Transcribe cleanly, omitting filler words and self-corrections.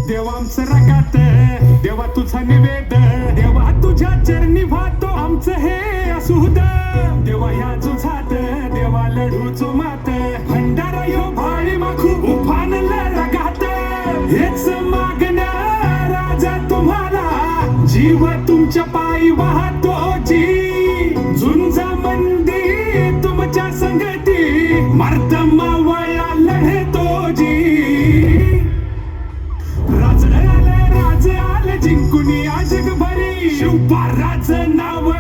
देवा आमचं रकात, देवा तुझा निवेद, देवा तुझ्या चरणी वाहतो आमचं हे असुद. देवा या जुझात, देवा लढूचो मात, भंडारा यो भाळी माखू उफानला रगात. हेच मागण्या राजा तुम्हाला, जीव तुमच्या पायी वाहतो जी. झुंजा मंदी तुमच्या संगती, मर्द मावळा लढतो जी. राज आले जिंकुनी आज जगभरी, शिवबा राज नाव